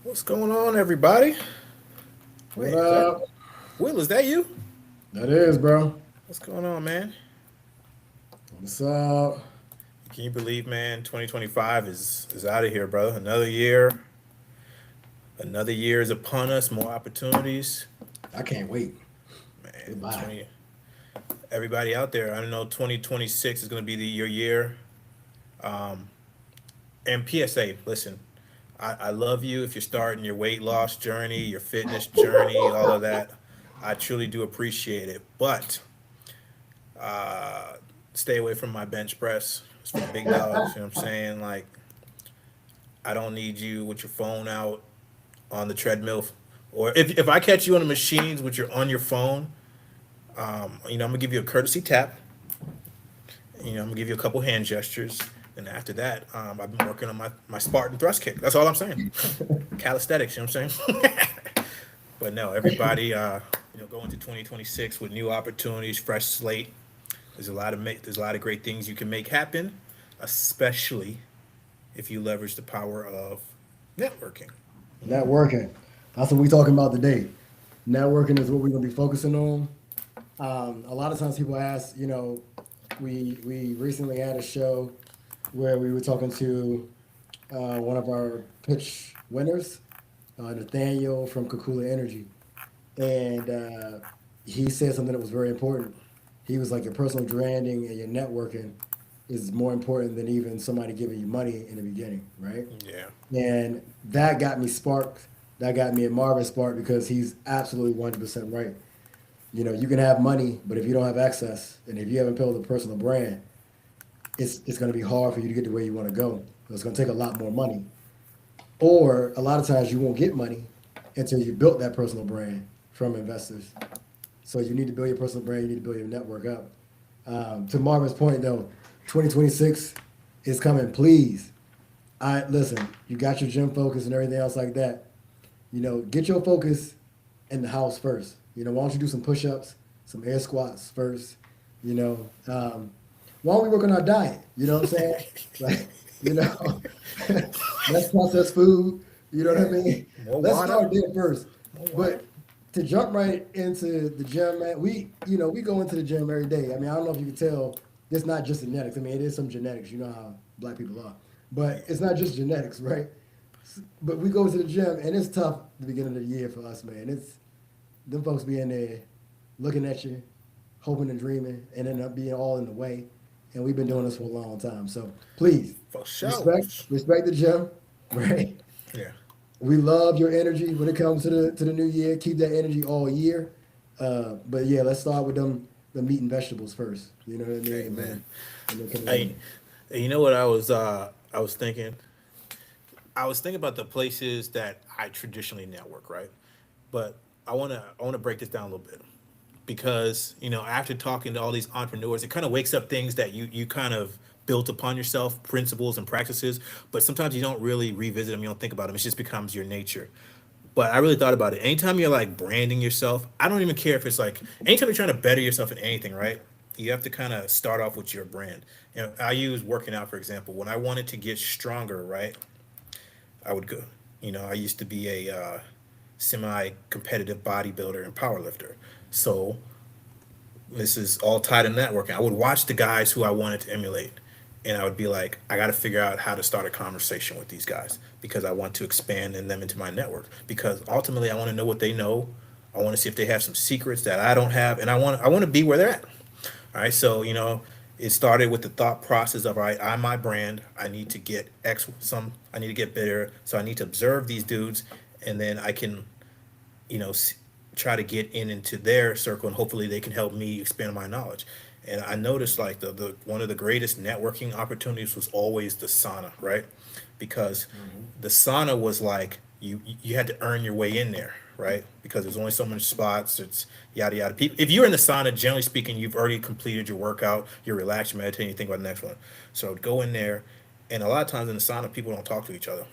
What's going on, everybody? What Wait, is that up? Will? Is that you? That is, bro. What's going on, man? What's up? Can you believe, man? 2025 is out of here, brother. Another year is upon us. More opportunities, I can't wait. man. Goodbye. 20. Everybody out there, I know 2026 is going to be your year. And PSA, listen, I love you if you're starting your weight loss journey, your fitness journey, all of that. I truly do appreciate it, but stay away from my bench press. It's for the big dogs. You know what I'm saying? Like, I don't need you with your phone out on the treadmill. Or if I catch you on the machines with your on your phone, I'm gonna give you a courtesy tap. I'm gonna give you a couple hand gestures. And after that, I've been working on my Spartan thrust kick. That's all I'm saying. Calisthenics, you know what I'm saying? But no, everybody, go into 2026 with new opportunities, fresh slate. There's a lot of great things you can make happen, especially if you leverage the power of networking. Networking. That's what we talking about today. Networking is what we're gonna be focusing on. A lot of times people ask, we recently had a show where we were talking to one of our pitch winners, Nathaniel from Kakula Energy, and he said something that was very important. He was like, your personal branding and your networking is more important than even somebody giving you money in the beginning, right? Yeah, And that got me sparked. That got me a Marvin spark because he's absolutely 100% right. You can have money, but if you don't have access and if you haven't built a personal brand, it's going to be hard for you to get to where you want to go. It's going to take a lot more money. Or a lot of times you won't get money until you built that personal brand from investors. So you need to build your personal brand. You need to build your network up. To Marvin's point, though, 2026 is coming. Please, I listen. You got your gym focus and everything else like that. Get your focus in the house first. Why don't you do some push-ups, some air squats first? You know, um, why don't we work on our diet? You know what I'm saying? Like, you know, less processed food. You know what I mean? more Let's water, start there first. more water. But to jump right into the gym, man, we go into the gym every day. I mean, I don't know if you can tell, it's not just genetics. I mean, it is some genetics. You know how black people are, but it's not just genetics, right? But we go to the gym, and it's tough at the beginning of the year for us, man. It's them folks be in there looking at you, hoping and dreaming, and end up being all in the way. And we've been doing this for a long time. So please, For sure. respect the gym, right? Yeah. We love your energy when it comes to the new year. Keep that energy all year. But yeah, let's start with them the meat and vegetables first. You know what I mean? And Amen. then come Hey, in. you know what I was thinking? I was thinking about the places that I traditionally network, right? But I wanna break this down a little bit because after talking to all these entrepreneurs, it kind of wakes up things that you kind of built upon yourself, principles and practices. But sometimes you don't really revisit them. You don't think about them. It just becomes your nature. But I really thought about it. Anytime you're like branding yourself, I don't even care if it's like anytime you're trying to better yourself in anything, right? You have to kind of start off with your brand. I use working out for example. When I wanted to get stronger, right? I would go. I used to be a semi-competitive bodybuilder and powerlifter. So this is all tied in networking. I would watch the guys who I wanted to emulate, and I would be like, I got to figure out how to start a conversation with these guys because I want to expand in them into my network. Because ultimately, I want to know what they know. I want to see if they have some secrets that I don't have, and I want to be where they're at. All right, so it started with the thought process of all right, I'm my brand. I need to get X some. I need to get better. So I need to observe these dudes, and then I can you know, try to get into their circle, and hopefully they can help me expand my knowledge. And I noticed like the one of the greatest networking opportunities was always the sauna, right? Because the sauna was like you had to earn your way in there, right? Because there's only so many spots. It's yada yada. People, if you're in the sauna, generally speaking, you've already completed your workout. You're relaxed, you're meditating, you think about the next one. So I'd go in there, and a lot of times in the sauna, people don't talk to each other.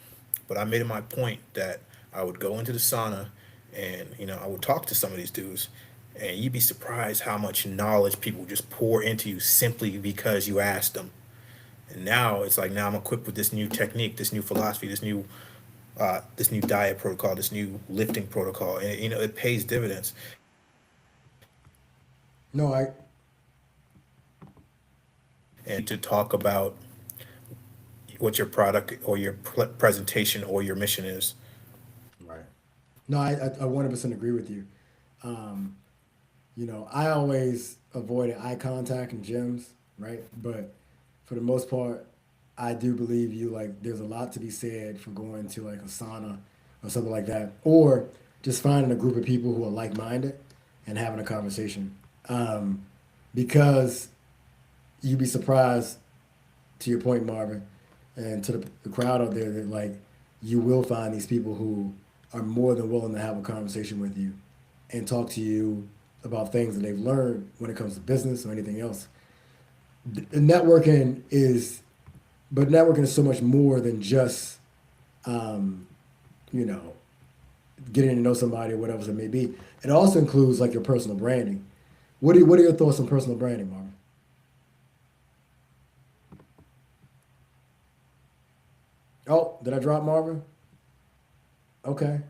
But I made it my point that I would go into the sauna and I would talk to some of these dudes, and you'd be surprised how much knowledge people just pour into you simply because you asked them. And now it's like now I'm equipped with this new technique, this new philosophy, this new this new diet protocol, this new lifting protocol, and it pays dividends. No, I And to talk about what your product or your presentation or your mission is. right. No, I 100% agree with you. Um, I always avoided eye contact in gyms, right? But for the most part, I do believe you like there's a lot to be said for going to like a sauna or something like that, or just finding a group of people who are like minded and having a conversation. Um, because you'd be surprised, to your point, Marvin, and to the crowd out there, that like you will find these people who are more than willing to have a conversation with you and talk to you about things that they've learned when it comes to business or anything else. Networking is, but networking is so much more than just, um, you know, getting to know somebody or whatever it may be. It also includes like your personal branding. What are your thoughts on personal branding, Marvin? Oh, did I drop Marvin? Okay,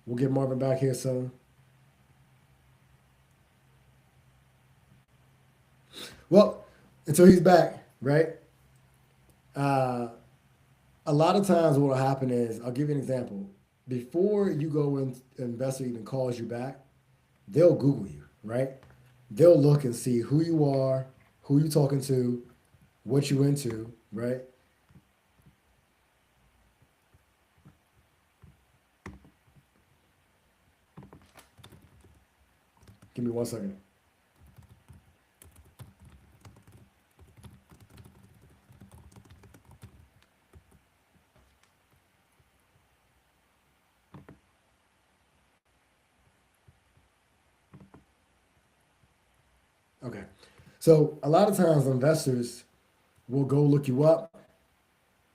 we'll get Marvin back here soon. Well, until he's back, right? Uh, a lot of times, what will happen is, I'll give you an example. Before you go in, an investor even calls you back, they'll Google you, right? They'll look and see who you are, who you talking to, what you into, right? Give me 1 second. Okay. So a lot of times investors will go look you up.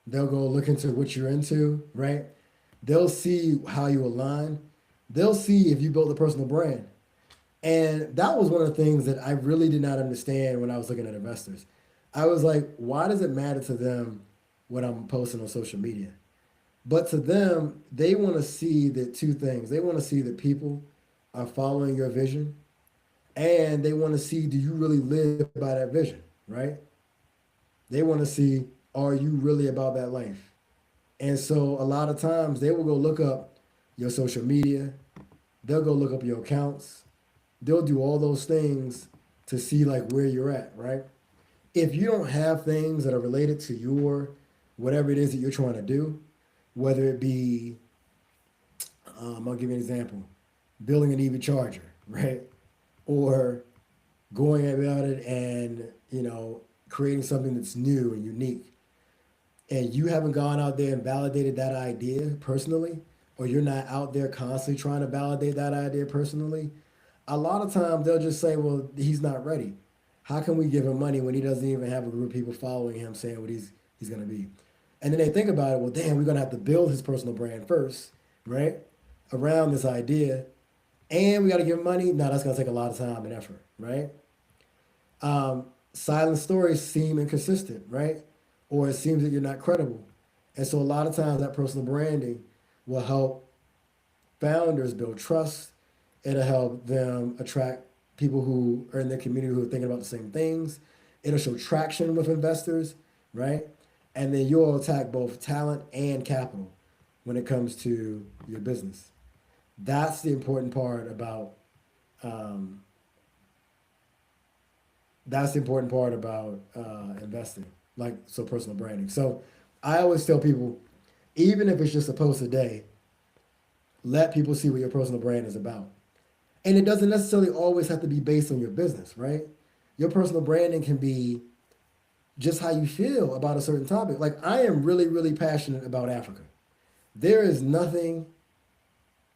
They'll go look into what you're into, right? They'll see how you align. They'll see if you built a personal brand. And that was one of the things that I really did not understand when I was looking at investors. I was like, why does it matter to them what I'm posting on social media? But to them, they want to see the two things. They want to see that people are following your vision, and they want to see, do you really live by that vision, right? They want to see, are you really about that life? And so a lot of times they will go look up your social media, they'll go look up your accounts, they'll do all those things to see like where you're at, right? If you don't have things that are related to your whatever it is that you're trying to do, whether it be, I'll give you an example, building an EV charger, right? Or going about it and, creating something that's new and unique. And you haven't gone out there and validated that idea personally, or you're not out there constantly trying to validate that idea personally, a lot of times they'll just say, well, he's not ready. How can we give him money when he doesn't even have a group of people following him saying what he's going to be? And then they think about it, well, damn, we're going to have to build his personal brand first, right? Around this idea. And we got to give him money. No, that's going to take a lot of time and effort, right? Silent stories seem inconsistent, right? Or it seems that you're not credible. And so a lot of times that personal branding will help founders build trust. It'll help them attract people who are in their community who are thinking about the same things. It'll show traction with investors, right? And then you'll attack both talent and capital when it comes to your business. That's the important part about um, investing, like so personal branding. So I always tell people, even if it's just a post a day, let people see what your personal brand is about. And it doesn't necessarily always have to be based on your business, right? Your personal branding can be just how you feel about a certain topic. Like I am really, really passionate about Africa. There is nothing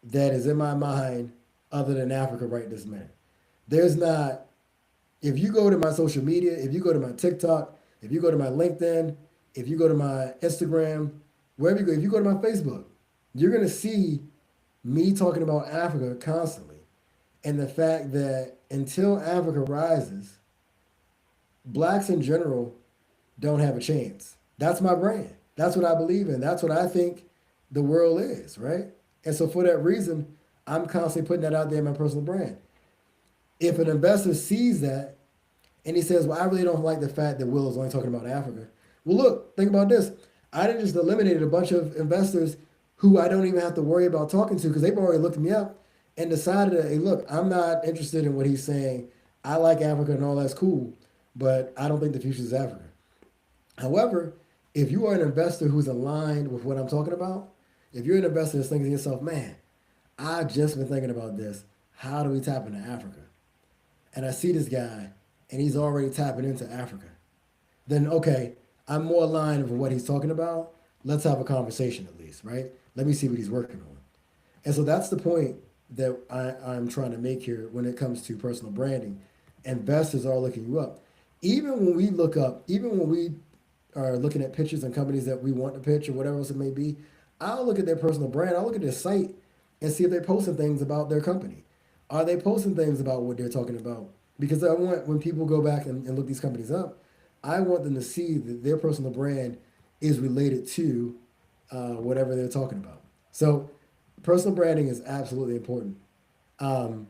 that is in my mind other than Africa right this minute. There's not, if you go to my social media, if you go to my TikTok, if you go to my LinkedIn, if you go to my Instagram, wherever you go, if you go to my Facebook, you're going to see me talking about Africa constantly. And the fact that until Africa rises, blacks in general don't have a chance. That's my brand. That's what I believe in. That's what I think the world is, right? And so for that reason, I'm constantly putting that out there in my personal brand. If an investor sees that and he says, "Well, I really don't like the fact that Will is only talking about Africa." Well, look, think about this. I done just eliminated a bunch of investors who I don't even have to worry about talking to because they've already looked me up and decided that, hey, look, I'm not interested in what he's saying. I like Africa and all that's cool, but I don't think the future is Africa. However, if you are an investor who's aligned with what I'm talking about, if you're an investor that's thinking to yourself, man, I've just been thinking about this. How do we tap into Africa? And I see this guy and he's already tapping into Africa. Then, okay, I'm more aligned with what he's talking about. Let's have a conversation at least, right? Let me see what he's working on. And so that's the point that I'm trying to make here when it comes to personal branding. Investors are looking you up. Even when we look up, even when we are looking at pitches and companies that we want to pitch or whatever else it may be, I'll look at their personal brand. I'll look at their site and see if they're posting things about their company. Are they posting things about what they're talking about? Because I want, when people go back and look these companies up, I want them to see that their personal brand is related to whatever they're talking about. So personal branding is absolutely important. Um,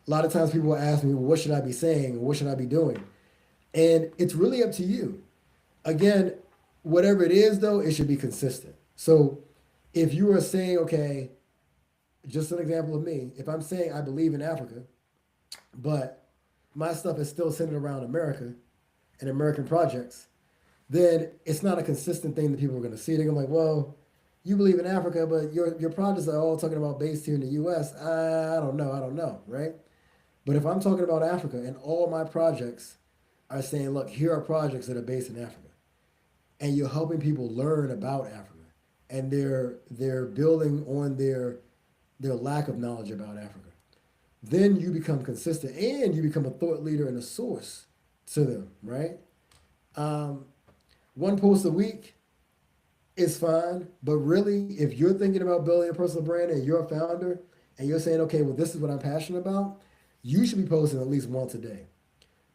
a lot of times people will ask me, well, what should I be saying? Or what should I be doing? And it's really up to you. Again, whatever it is, though, it should be consistent. So if you are saying, okay, just an example of me, if I'm saying I believe in Africa, but my stuff is still centered around America and American projects, then it's not a consistent thing that people are going to see. They're going to be like, well, you believe in Africa, but your projects are all talking about based here in the U.S. I don't know, right? But if I'm talking about Africa and all my projects are saying, look, here are projects that are based in Africa, and you're helping people learn about Africa, and they're building on their lack of knowledge about Africa, then you become consistent and you become a thought leader and a source to them, right? Um, one post a week is fine, but really, if you're thinking about building a personal brand and you're a founder and you're saying, okay, well, this is what I'm passionate about, you should be posting at least once a day.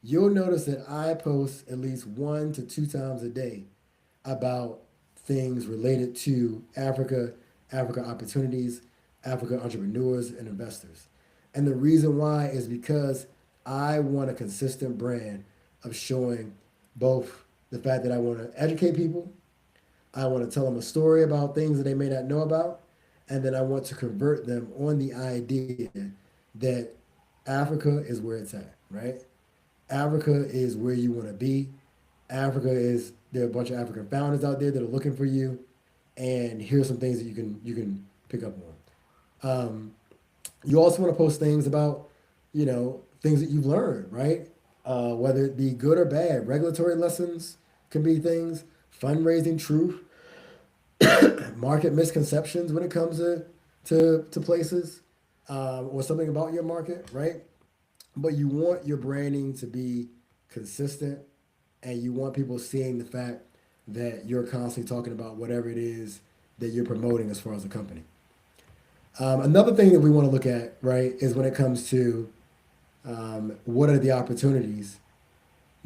You'll notice that I post at least 1 to 2 times a day about things related to Africa, Africa opportunities, Africa entrepreneurs, and investors. And the reason why is because I want a consistent brand of showing both the fact that I want to educate people, I want to tell them a story about things that they may not know about, and then I want to convert them on the idea that Africa is where it's at, right? Africa is where you want to be. Africa is there are a bunch of African founders out there that are looking for you, and here's some things that you can pick up on. You also want to post things about, things that you've learned, right? Whether it be good or bad, regulatory lessons can be things, fundraising truth, market misconceptions when it comes to places, or something about your market, right? But you want your branding to be consistent, and you want people seeing the fact that you're constantly talking about whatever it is that you're promoting as far as the company. Another thing that we want to look at, right, is when it comes to what are the opportunities.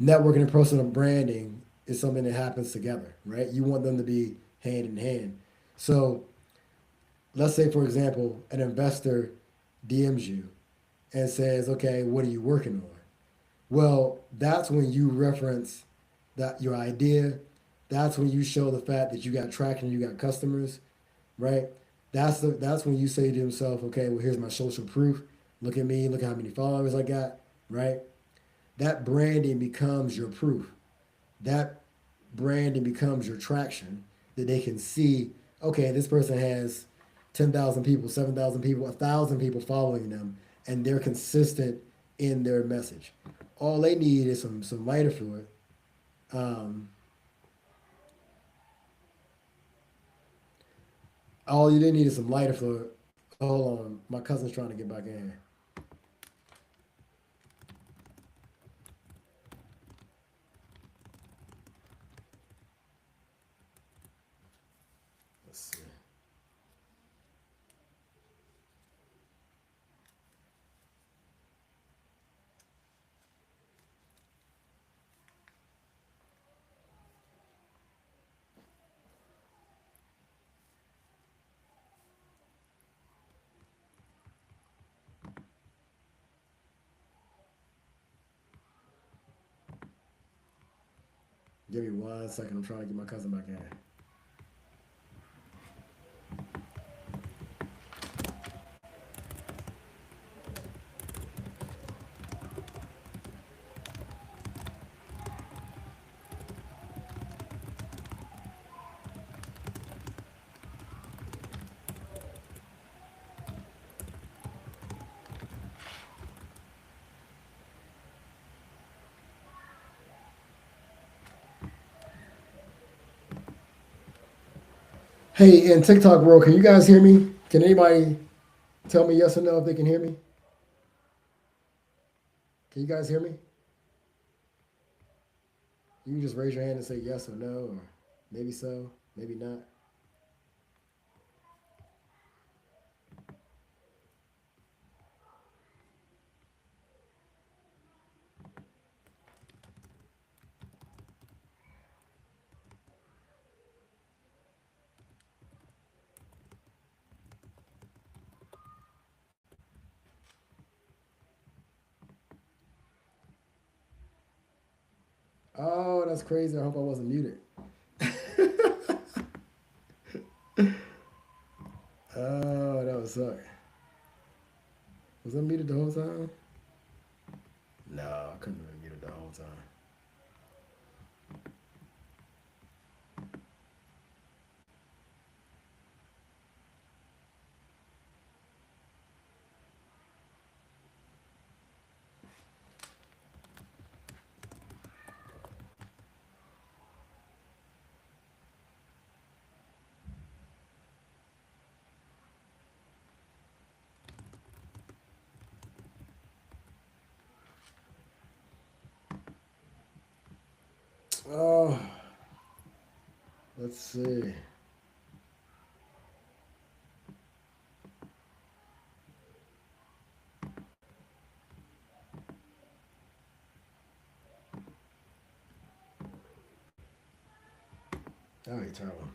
Networking and personal branding is something that happens together, right? You want them to be hand in hand. So let's say, for example, an investor DMs you and says, okay, what are you working on? Well, that's when you reference that your idea. That's when you show the fact that you got traction, you got customers, right? That's when you say to yourself, okay, well, here's my social proof. Look at me, look how many followers I got, right? That branding becomes your proof. That branding becomes your traction that they can see, okay, this person has 10,000 people, 7,000 people, 1,000 people following them, and they're consistent in their message. All they need is some lighter fluid. Um, all you need is some lighter fluid. Hold on, my cousin's trying to get back in. Let's see. Give me 1 second. I'm trying to get my cousin back in. Hey, in TikTok world, can you guys hear me? Can anybody tell me yes or no if they can hear me? Can you guys hear me? You can just raise your hand and say yes or no, or maybe so, maybe not. Oh, that's crazy. I hope I wasn't muted. Oh, that would suck. Was I muted the whole time? No, I couldn't have been muted the whole time. Oh, let's see. That would be terrible.